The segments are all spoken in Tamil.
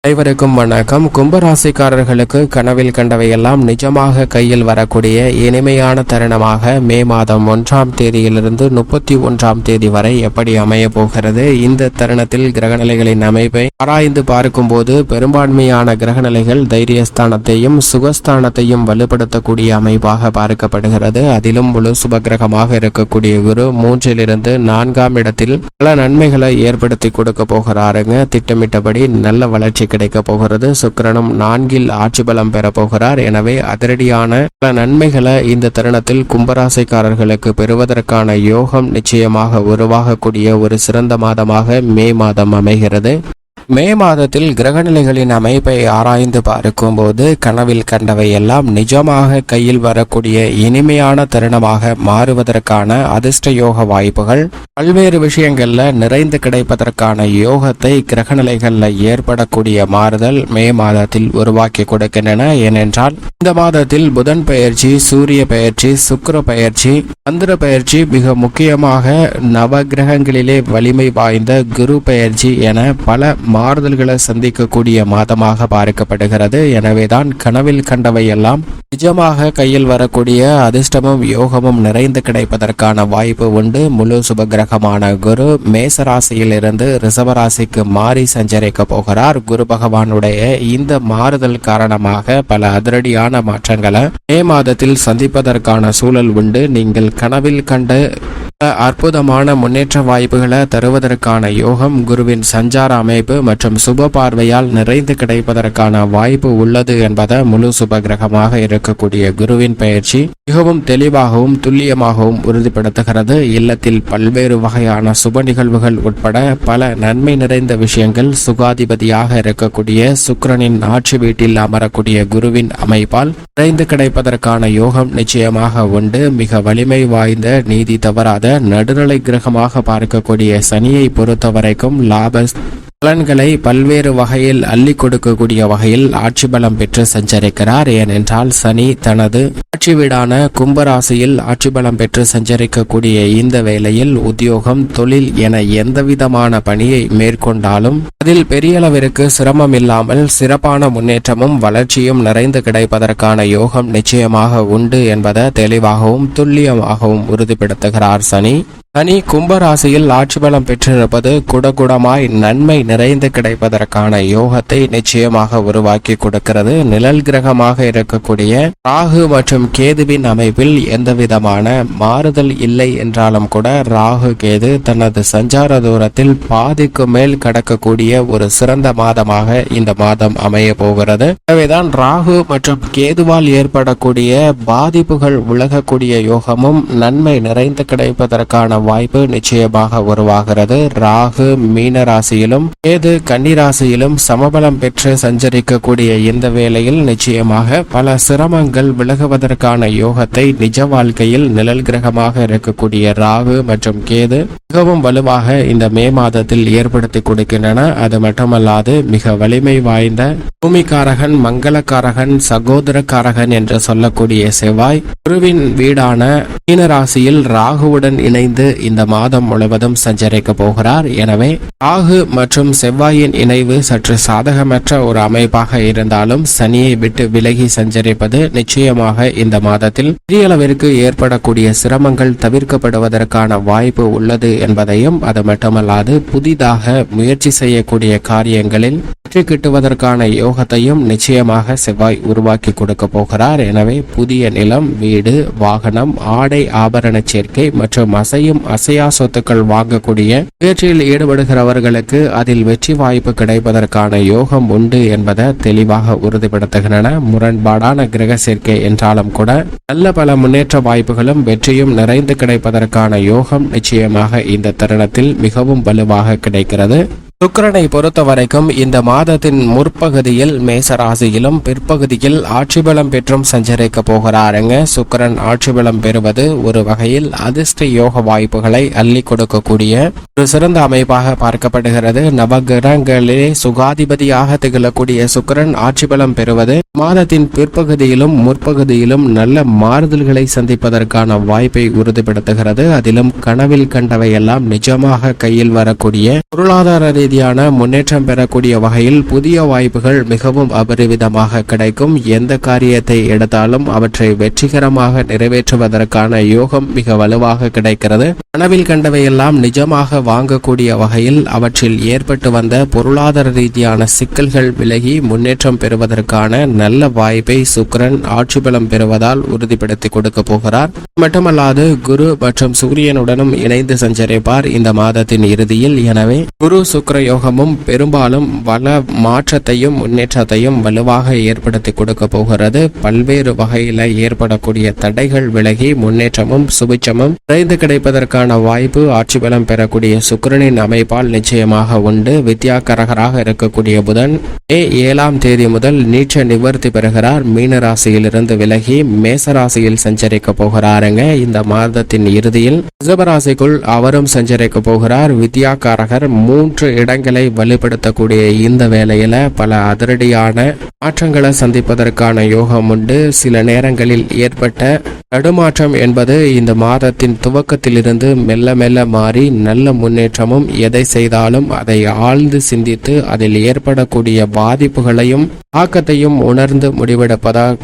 அனைவருக்கும் வணக்கம். கும்பராசிக்காரர்களுக்கு கனவில் கண்டவையெல்லாம் நிஜமாக கையில் வரக்கூடிய இனிமையான தருணமாக மே மாதம் 1ஆம் தேதியிலிருந்து 31ஆம் தேதி வரை எப்படி அமைய போகிறது? இந்த தருணத்தில் கிரகநிலைகளின் அமைப்பை ஆராய்ந்து பார்க்கும் போது பெரும்பான்மையான கிரகநிலைகள் தைரியஸ்தானத்தையும் சுகஸ்தானத்தையும் வலுப்படுத்தக்கூடிய அமைப்பாக பார்க்கப்படுகிறது. அதிலும் முழு சுபகிரகமாக இருக்கக்கூடிய குரு 3லிருந்து 4ஆம் இடத்தில் பல நன்மைகளை ஏற்படுத்தி கொடுக்க போகிறாருங்க. திட்டமிட்டபடி நல்ல வளர்ச்சி கிடைக்க போகிறது. சுக்கிரனும் 4இல் ஆட்சி பலம் பெற போகிறார். எனவே அதிரடியான பல நன்மைகளை இந்த தருணத்தில் கும்பராசிக்காரர்களுக்கு பெறுவதற்கான யோகம் நிச்சயமாக உருவாகக்கூடிய ஒரு சிறந்த மாதமாக மே மாதம் அமைகிறது. மே மாதத்தில் கிரகநிலைகளின் அமைப்பை ஆராய்ந்து பார்க்கும் போது கனவில் கண்டவை எல்லாம் நிஜமாக கையில் வரக்கூடிய இனிமையான தருணமாக மாறுவதற்கான அதிர்ஷ்ட யோக வாய்ப்புகள் பல்வேறு விஷயங்கள்ல நிறைந்து கிடைப்பதற்கான யோகத்தை கிரகநிலைகள்ல ஏற்படக்கூடிய மாறுதல் மே மாதத்தில் உருவாக்கி கொடுக்கின்றன. ஏனென்றால் இந்த மாதத்தில் புதன் பெயர்ச்சி, சூரிய பெயர்ச்சி, சுக்கிர பெயர்ச்சி, சந்திர பெயர்ச்சி, மிக முக்கியமாக நவ கிரகங்களிலே வலிமை வாய்ந்த குரு பெயர்ச்சி என பல மாறுதல்களை சந்திக்கக்கூடிய மாதமாக பார்க்கப்படுகிறது. எனவேதான் கனவில் கண்டவை எல்லாம் நிஜமாக கையில் வரக்கூடிய அதிர்ஷ்டமும் யோகமும் நிறைந்து கிடைப்பதற்கான வாய்ப்பு உண்டு. முழு சுபகிரகமான குரு மேசராசியில் இருந்து ரிஷபராசிக்கு மாறி சஞ்சரிக்க போகிறார். குரு பகவானுடைய இந்த மாறுதல் காரணமாக பல அதிரடியான மாற்றங்களை மே மாதத்தில் சந்திப்பதற்கான சூழல் உண்டு. நீங்கள் கனவில் கண்ட அற்புதமான முன்னேற்ற வாய்ப்புகளை தருவதற்கான யோகம் குருவின் சஞ்சார அமைப்பு மற்றும் சுப பார்வையால் நிறைந்து கிடைப்பதற்கான வாய்ப்பு உள்ளது என்பதை முழு சுப கிரகமாக இருக்கக்கூடிய குருவின் பயிற்சி மிகவும் தெளிவாகவும் துல்லியமாகவும் உறுதிப்படுத்துகிறது. இல்லத்தில் பல்வேறு வகையான சுப நிகழ்வுகள் உட்பட பல நன்மை நிறைந்த விஷயங்கள் சுகாதிபதியாக இருக்கக்கூடிய சுக்கிரனின் ஆட்சி வீட்டில் அமரக்கூடிய குருவின் அமைப்பால் நிறைந்து கிடைப்பதற்கான யோகம் நிச்சயமாக உண்டு. மிக வலிமை வாய்ந்த நீதி தவறாத நடுநிலை கிரகமாக பார்க்கக்கூடிய சனியை பொறுத்த வரைக்கும் லாப பலன்களை பல்வேறு வகையில் அள்ளி கொடுக்கக்கூடிய வகையில் ஆட்சி பலம் பெற்று சஞ்சரிக்கிறார். ஏனென்றால் சனி தனது ஆட்சி வீடான கும்பராசியில் ஆட்சி பலம் பெற்று சஞ்சரிக்கக்கூடிய இந்த வேளையில் உத்தியோகம், தொழில் என எந்தவிதமான பணியை மேற்கொண்டாலும் அதில் பெரிய அளவிற்கு சிரமம் இல்லாமல் சிறப்பான முன்னேற்றமும் வளர்ச்சியும் நிறைந்து கிடைப்பதற்கான யோகம் நிச்சயமாக உண்டு என்பதை தெளிவாகவும் துல்லியமாகவும் உறுதிப்படுத்துகிறார் சனி. கும்பராசியில் ஆட்சி பலம் பெற்றிருப்பது குடகுடமாய் நன்மை நிறைந்து கிடைப்பதற்கான யோகத்தை நிச்சயமாக உருவாக்கி கொடுக்கிறது. நிழல் கிரகமாக இருக்கக்கூடிய ராகு மற்றும் கேதுவின் அமைப்பில் எந்தவிதமான மாறுதல் இல்லை என்றாலும் கூட ராகு கேது தனது சஞ்சார தூரத்தில் பாதிக்கு மேல் கடக்கக்கூடிய ஒரு சிறந்த மாதமாக இந்த மாதம் அமைய போகிறது. எனவேதான் ராகு மற்றும் கேதுவால் ஏற்படக்கூடிய பாதிப்புகள் விலகக்கூடிய யோகமும் நன்மை நிறைந்து கிடைப்பதற்கான வாய்ப்பு நிச்சயமாக உருவாகிறது. ராகு மீன ராசியிலும் கேது கன்னி ராசியிலும் சமபலம் பெற்று சஞ்சரிக்கக்கூடிய இந்த வேளையில் நிச்சயமாக பல சிரமங்கள் விலகுவதற்கான யோகத்தை நிஜ வாழ்க்கையில் நிழல் கிரகமாக இருக்கக்கூடிய ராகு மற்றும் கேது மிகவும் வலுவாக இந்த மே மாதத்தில் ஏற்படுத்தி கொடுக்கின்றன. அது மட்டுமல்லாது மிக வலிமை வாய்ந்த பூமிக்காரகன், மங்களக்காரகன், சகோதரக்காரகன் என்று சொல்லக்கூடிய செவ்வாய் குருவின் வீடான மீன ராசியில் ராகுவுடன் இணைந்து இந்த மாதம் முழுவதும் சஞ்சரிக்க போகிறார். எனவே ராகு மற்றும் செவ்வாயின் இணைவு சற்று சாதகமற்ற ஒரு அமைப்பாக இருந்தாலும் சனியை விட்டு விலகி சஞ்சரிப்பது நிச்சயமாக இந்த மாதத்தில் பெரிய அளவிற்கு ஏற்படக்கூடிய சிரமங்கள் தவிர்க்கப்படுவதற்கான வாய்ப்பு உள்ளது என்பதையும், அது மட்டுமல்லாது புதிதாக முயற்சி செய்யக்கூடிய காரியங்களில் வெற்றி கிட்டுவதற்கான யோகத்தையும் நிச்சயமாக செவ்வாய் உருவாக்கி கொடுக்க போகிறார். எனவே புதிய நிலம், வீடு, வாகனம், ஆடை ஆபரண சேர்க்கை மற்றும் அசையும் அசையா சொத்துக்கள் வாங்கக்கூடிய முயற்சியில் ஈடுபடுகிறவர்களுக்கு அதில் வெற்றி வாய்ப்பு கிடைப்பதற்கான யோகம் உண்டு என்பதை தெளிவாக உறுதிப்படுத்துகின்றன. முரண்பாடான கிரக சேர்க்கை என்றாலும் கூட நல்ல பல முன்னேற்ற வாய்ப்புகளும் வெற்றியும் நிறைந்து கிடைப்பதற்கான யோகம் நிச்சயமாக இந்த தருணத்தில் மிகவும் வலுவாக கிடைக்கிறது. சுக்கிரனை பொறுத்த வரைக்கும் இந்த மாதத்தின் முற்பகுதியில் மேசராசியிலும் பிற்பகுதியில் ஆட்சி பலம் பெற்றும் சஞ்சரிக்க போகிறாருங்க. சுக்கிரன் ஆட்சி பலம் பெறுவது ஒரு வகையில் அதிர்ஷ்ட யோக வாய்ப்புகளை அள்ளி கொடுக்கக்கூடிய ஒரு சிறந்த அமைப்பாக பார்க்கப்படுகிறது. நவகிரகங்களிலே சுகாதிபதியாக திகழக்கூடிய சுக்கிரன் ஆட்சி பலம் பெறுவது மாதத்தின் பிற்பகுதியிலும் முற்பகுதியிலும் நல்ல மாறுதல்களை சந்திப்பதற்கான வாய்ப்பை உறுதிப்படுத்துகிறது. அதிலும் கனவில் கண்டவையெல்லாம் நிஜமாக கையில் வரக்கூடிய பொருளாதார ரீதியான முன்னேற்றம் பெறக்கூடிய வகையில் புதிய வாய்ப்புகள் மிகவும் அபரிவிதமாக கிடைக்கும். எந்த காரியத்தை எடுத்தாலும் அவற்றை வெற்றிகரமாக நிறைவேற்றுவதற்கான யோகம் மிக வலுவாக கிடைக்கிறது. கனவில் கண்டவையெல்லாம் நிஜமாக வாங்கக்கூடிய வகையில் அவற்றில் ஏற்பட்டு வந்த பொருளாதார ரீதியான சிக்கல்கள் விலகி முன்னேற்றம் பெறுவதற்கான நல்ல வாய்ப்பை சுக்கிரன் ஆட்சி பலம் பெறுவதால் உறுதிப்படுத்தி கொடுக்க போகிறார். மட்டுமல்லாது குரு மற்றும் சூரியனுடனும் இணைந்து சஞ்சரிப்பார் இந்த மாதத்தின் இறுதியில். எனவே குரு சுக்கிர யோகமும் பெரும்பாலும் வள மாற்றத்தையும் முன்னேற்றத்தையும் வலுவாக ஏற்படுத்தி கொடுக்க போகிறது. பல்வேறு வகையில ஏற்படக்கூடிய தடைகள் விலகி முன்னேற்றமும் சுபிச்சமும் விரைந்து கிடைப்பதற்கான வாய்ப்பு ஆட்சி பலம் பெறக்கூடிய சுக்கிரனின் அமைப்பால் நிச்சயமாக உண்டு. வித்யாகரகராக இருக்கக்கூடிய புதன் மே 7ஆம் தேதி முதல் நீச்ச நிவர்த்தி பெறுகிறார். மீன ராசியிலிருந்து விலகி மேசராசியில் சஞ்சரிக்க போகிறாருங்க. இந்த மாதத்தின் இறுதியில் ரிஷபராசிக்குள் அவரும் சஞ்சரிக்க போகிறார். வித்யாகாரகர் 3 இடங்களை வலுப்படுத்தக்கூடிய இந்த வேளையில பல அதிரடியான மாற்றங்களை சந்திப்பதற்கான யோகம் உண்டு. சில நேரங்களில் ஏற்பட்ட தடுமாற்றம் என்பது இந்த மாதத்தின் துவக்கத்திலிருந்து மெல்ல மெல்ல மாறி நல்ல முன்னேற்றமும், எதை செய்தாலும் அதை ஆழ்ந்து சிந்தித்து அதில் ஏற்படக்கூடிய பாதிப்புகளையும் தாக்கத்தையும் உணர்ந்து முடிவெடுப்பதால்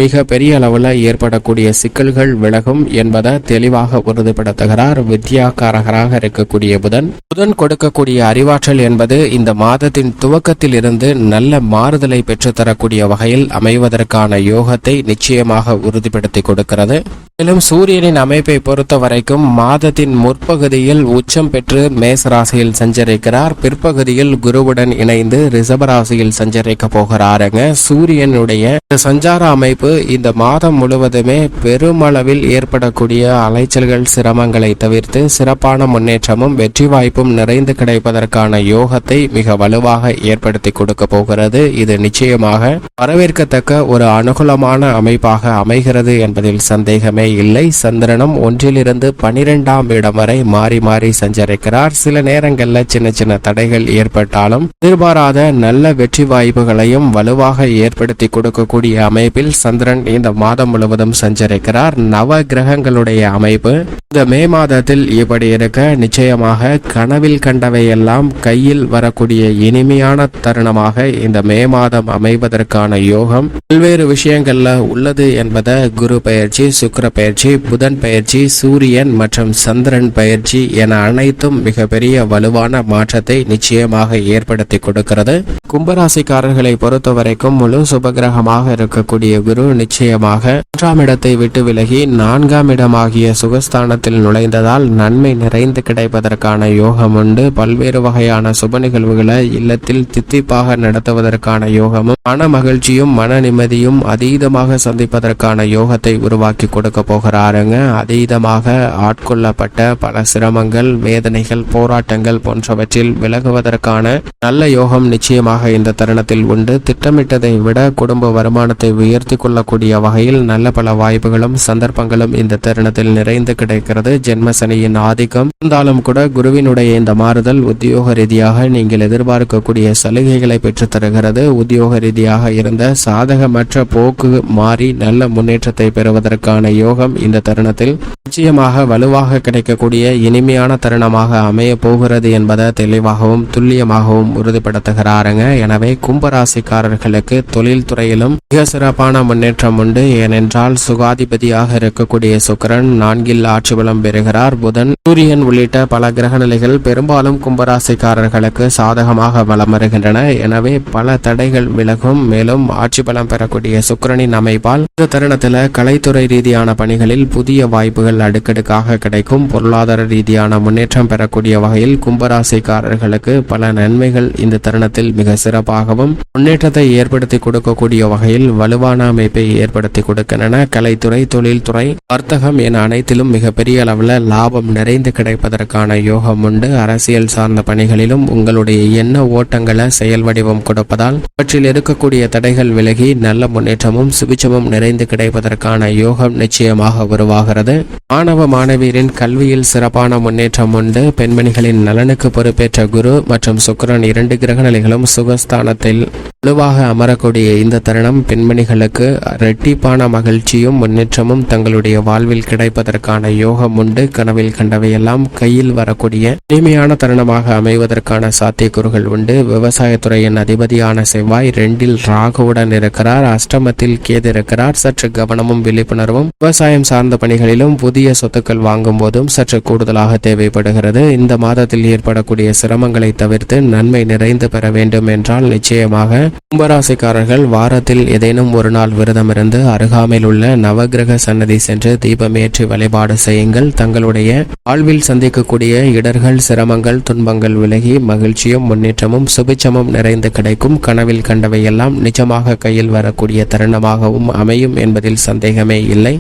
மிக பெரிய அளவில் ஏற்படக்கூடிய சிக்கல்கள் விலகும் என்பதை தெளிவாக உறுதிப்படுத்துகிறார். வித்யாகாரகராக இருக்கக்கூடிய புதன் கொடுக்கக்கூடிய அறிவாற்றல் என்பது இந்த மாதத்தின் துவக்கத்தில் இருந்து நல்ல மாறுதலை பெற்றுத்தரக்கூடிய வகையில் அமைவதற்கான யோகத்தை நிச்சயமாக உறுதிப்படுத்தி கொடுக்கிறது. மேலும் சூரியனின் அமைப்பை பொறுத்த வரைக்கும் மாதத்தின் முற்பகுதியில் உச்சம் பெற்று மேசராசியில் சஞ்சரிக்கிறார். பிற்பகுதியில் குருவுடன் இணைந்து ரிஷபராசியில் சஞ்சரிக்க போகிறாருங்க. சூரியனுடைய சஞ்சார அமைப்பு இந்த மாதம் முழுவதுமே பெருமளவில் ஏற்படக்கூடிய அலைச்சல்கள், சிரமங்களை தவிர்த்து சிறப்பான முன்னேற்றமும் வெற்றி வாய்ப்பும் நிறைந்து கிடைப்பதற்கான யோகத்தை மிக வலுவாக ஏற்படுத்தி கொடுக்க போகிறது. இது நிச்சயமாக வரவேற்கத்தக்க ஒரு அனுகூலமான அமைப்பாக அமைகிறது என்பதில் சந்தேகமே இல்லை. சந்திரனும் 1லிருந்து 12ஆம் இடம் வரை மாறி மாறி சஞ்சரிக்கிறார். சில நேரங்களில் சின்ன சின்ன தடைகள் ஏற்பட்டாலும் எதிர்பாராத நல்ல வெற்றி வாய்ப்புகளையும் வலுவாக ஏற்படுத்தி கொடுக்கக்கூடிய அமைப்பில் சந்திரன் இந்த மாதம் முழுவதும் சஞ்சரிக்கிறார். நவ கிரகங்களுடைய அமைப்பு இந்த மே மாதத்தில் இப்படி இருக்க நிச்சயமாக கனவில் கண்டவையெல்லாம் கையில் வரக்கூடிய இனிமையான தருணமாக இந்த மே மாதம் அமைவதற்கான யோகம் பல்வேறு விஷயங்கள்ல உள்ளது என்பதை குரு பயிற்சி, சுக்கிர பயிற்சி, புதன் பயிற்சி, சூரியன் மற்றும் சந்திரன் பயிற்சி என அனைத்தும் மிகப்பெரிய வலுவான மாற்றத்தை நிச்சயமாக ஏற்படுத்தி கொடுக்கிறது. கும்பராசிக்காரர்களை பொறுத்த வரைக்கும் முழு சுபகிரகமாக இருக்கக்கூடிய குரு நிச்சயமாக 3ஆம் இடத்தை விட்டு விலகி 4ஆம் இடமாகிய சுகஸ்தானத்தில் நுழைந்ததால் நன்மை நிறைந்து கிடைப்பதற்கான யோகம் உண்டு. பல்வேறு வகையான சுப நிகழ்வுகளை இல்லத்தில் தித்திப்பாக நடத்துவதற்கான யோகமும், மன மகிழ்ச்சியும் மன நிம்மதியும் அதீதமாக சந்திப்பதற்கான யோகத்தை உருவாக்கி கொடுக்க போகிறாருங்க. அதீதமாக ஆட்கொள்ளப்பட்ட பல சிரமங்கள், வேதனைகள், போராட்டங்கள் போன்றவற்றில் விலகுவதற்கான நல்ல யோகம் நிச்சயமாக இந்த தருணத்தில் உண்டு. திட்டமிட்டதை விட குடும்ப வருமானத்தை உயர்த்தி கொள்ளக்கூடிய வகையில் நல்ல பல வாய்ப்புகளும் சந்தர்ப்பங்களும் இந்த தருணத்தில் நிறைந்து கிடைக்கிறது. ஜென்ம சனியின் ஆதிக்கம் இருந்தாலும் கூட குருவினுடைய இந்த மாறுதல் உத்தியோக ரீதியாக நீங்கள் எதிர்பார்க்கக்கூடிய சலுகைகளை பெற்று தருகிறது. உத்தியோக ரீதியாக இருந்த சாதகமற்ற போக்கு மாறி நல்ல முன்னேற்றத்தை பெறுவதற்கான யோகம் இந்த தருணத்தில் நிச்சயமாக வலுவாக கிடைக்கக்கூடிய இனிமையான தருணமாக அமைய போகிறது என்பதை தெளிவாகவும் துல்லியமாகவும் உறுதிப்படுத்துகிறாருங்க. எனவே கும்பராசிக்காரர்களுக்கு தொழில் துறையிலும் மிக சிறப்பான முன்னேற்றம் உண்டு. ஏனென்றால் சுகாதிபதியாக இருக்கக்கூடிய சுக்கிரன் 4இல் ஆட்சி பலம் பெறுகிறார். புதன், சூரியன் உள்ளிட்ட பல கிரக நிலைகள் பெரும்பாலும் கும்பராசிக்காரர்களுக்கு சாதகமாக வலம் வருகின்றன. எனவே பல தடைகள் விலகும். மேலும் ஆட்சி பலம் பெறக்கூடிய சுக்கிரனின் அமைப்பால் இந்த தருணத்தில் கலைத்துறை ரீதியான பணிகளில் புதிய வாய்ப்புகள் அடுக்கடுக்காக கிடைக்கும். பொருளாதார ரீதியான முன்னேற்றம் பெறக்கூடிய வகையில் கும்பராசிக்காரர்களுக்கு பல நன்மைகள் இந்த தருணத்தில் மிக சிறப்பாகவும் முன்னேற்றத்தை ஏற்படுத்தி கொடுக்கக்கூடிய வகையில் வலுவான அமைப்பை ஏற்படுத்தி கொடுக்கின்றன. கலைத்துறை, தொழில்துறை, வர்த்தகம் என அனைத்திலும் மிகப்பெரிய அளவில் லாபம் நிறைந்து கிடைப்பதற்கான யோகம் உண்டு. அரசியல் சார்ந்த பணிகளிலும் உங்களுடைய எண்ண ஓட்டங்களை செயல் வடிவம் கொடுப்பதால் அவற்றில் இருக்கக்கூடிய தடைகள் விலகி நல்ல முன்னேற்றமும் சுபிச்சமும் நிறைந்து கிடைப்பதற்கான யோகம் நிச்சயமாக உருவாகிறது. மாணவ மாணவியரின் கல்வியில் சிறப்பான முன்னேற்றம் உண்டு. பெண்மணிகளின் நலனுக்கு பொறுப்பேற்ற குரு மற்றும் சுக்கிரன் 2 கிரக நிலைகளும் சுகஸ்தானத்தில் வலுவாக அமரக்கூடிய இந்த தருணம் பெண்மணிகளுக்கு கும்பராசிக்காரர்களுக்கு இரட்டிப்பான மகிழ்ச்சியும் முன்னேற்றமும் தங்களுடைய வாழ்வில் கிடைப்பதற்கான யோகம் உண்டு. கனவில் கண்டவையெல்லாம் கையில் வரக்கூடிய இனிமையான தருணமாக அமைவதற்கான சாத்தியக்கூறுகள் உண்டு. விவசாயத்துறையின் அதிபதியான செவ்வாய் 2இல் ராகுவுடன் இருக்கிறார். அஷ்டமத்தில் கேது இருக்கிறார். சற்று கவனமும் விழிப்புணர்வும் விவசாயம் சார்ந்த பணிகளிலும் புதிய சொத்துக்கள் வாங்கும் போதும் சற்று கூடுதலாக தேவைப்படுகிறது. இந்த மாதத்தில் ஏற்படக்கூடிய சிரமங்களை தவிர்த்து நன்மை நிறைந்து பெற வேண்டும் என்றால் நிச்சயமாக கும்பராசிக்காரர்கள் வாரத்தில் ஏதேனும் ஒரு நாள் விரதம் இருந்து அருகாமையில் உள்ள நவகிரக சன்னதி சென்று தீபமேற்றி வழிபாடு செய்யுங்கள். தங்களுடைய வாழ்வில் சந்திக்கக்கூடிய இடர்கள், சிரமங்கள், துன்பங்கள் விலகி மகிழ்ச்சியும் முன்னேற்றமும் சுபிச்சமும் நிறைந்து கிடைக்கும். கனவில் கண்டவையெல்லாம் நிஜமாக கையில் வரக்கூடிய தருணமாகவும் அமையும் என்பதில் சந்தேகமே இல்லை.